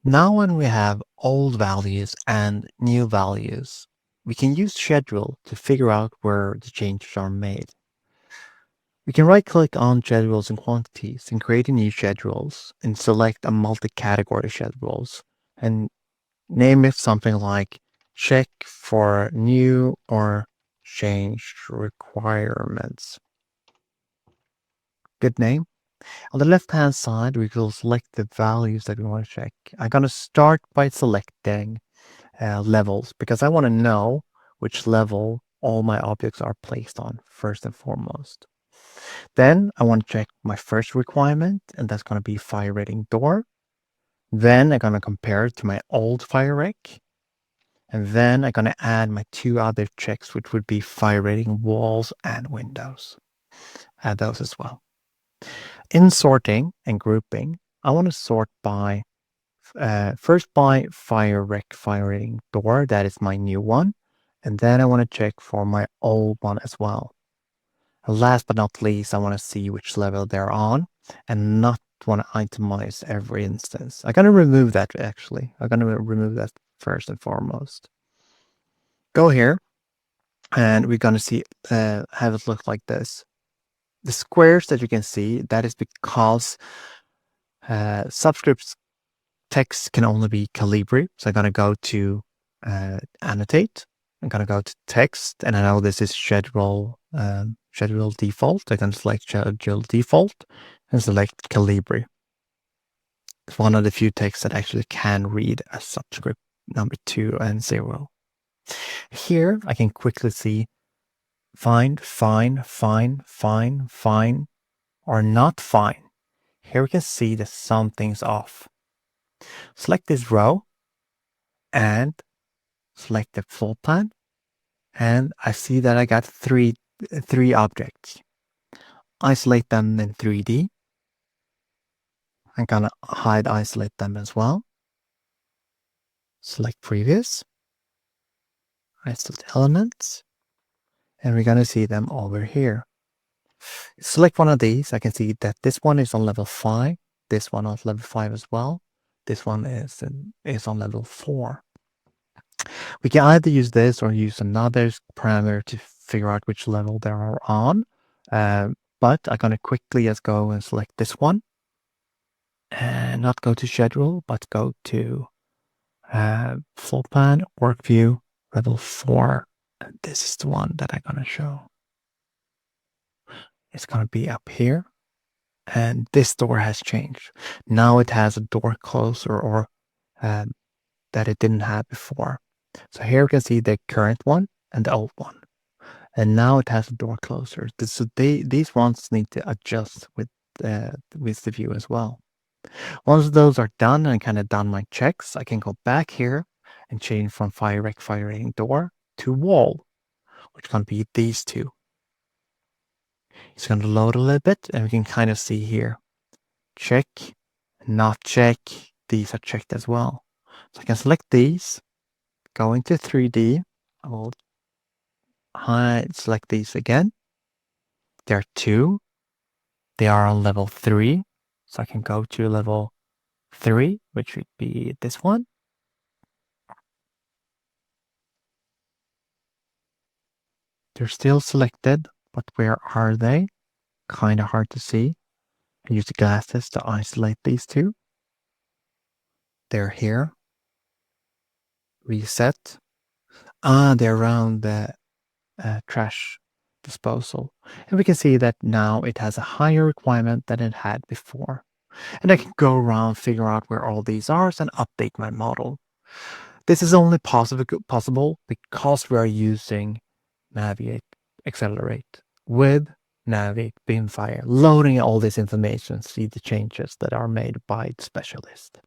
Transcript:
Now when we have old values and new values, we can use schedule to figure out where the changes are made. We can right-click on schedules and quantities and create a new schedules and select a multi-category schedules and name it something like check for new or changed requirements. Good name. On the left-hand side, we will select the values that we want to check. I'm going to start by selecting levels because I want to know which level all my objects are placed on first and foremost. Then I want to check my first requirement, and that's going to be fire rating door. Then I'm going to compare it to my old fire rate. And then I'm going to add my two other checks, which would be fire rating walls and windows. Add those as well. In sorting and grouping, I want to sort by first by fire rating door. That is my new one. And then I want to check for my old one as well. And last but not least, I want to see which level they're on and not want to itemize every instance. I'm going to remove that actually. I'm going to remove that first and foremost. Go here and we're going to see have it look like this. The squares that you can see, that is because subscripts text can only be Calibri. So I'm going to go to annotate. I'm going to go to text, and I know this is schedule default. I can select schedule default and select Calibri. It's one of the few texts that actually can read a subscript number 2 and 0. Here I can quickly see fine, fine, fine, fine, fine, or not fine. Here we can see that something's off. Select this row and select the floor plan, and I see that I got three objects. Isolate them in 3D. I'm gonna isolate them as well. Select previous, isolate elements, and we're gonna see them over here. Select one of these. I can see that this one is on level 5, this one on level 5 as well. This one is on level 4. We can either use this or use another parameter to figure out which level they are on. But I'm going to quickly just go and select this one. And not go to schedule, but go to floor plan, work view, level 4. And this is the one that I'm going to show. It's going to be up here. And this door has changed. Now it has a door closer or that it didn't have before. So here we can see the current one and the old one. And now it has a door closer. So these ones need to adjust with the view as well. Once those are done and kind of done my checks, I can go back here and change from fire rating door to wall, which can be these two. It's going to load a little bit, and we can kind of see here. Check, not check. These are checked as well. So I can select these, go into 3D. I will select these again. There are 2. They are on level 3. So I can go to level 3, which would be this one. They're still selected, but where are they? Kind of hard to see. I use the glasses to isolate these 2. They're here. Reset. They're around the trash disposal. And we can see that now it has a higher requirement than it had before. And I can go around, figure out where all these are, and update my model. This is only possible because we are using Naviate Accelerate with Naviate Bimfire, loading all this information, see the changes that are made by the specialist.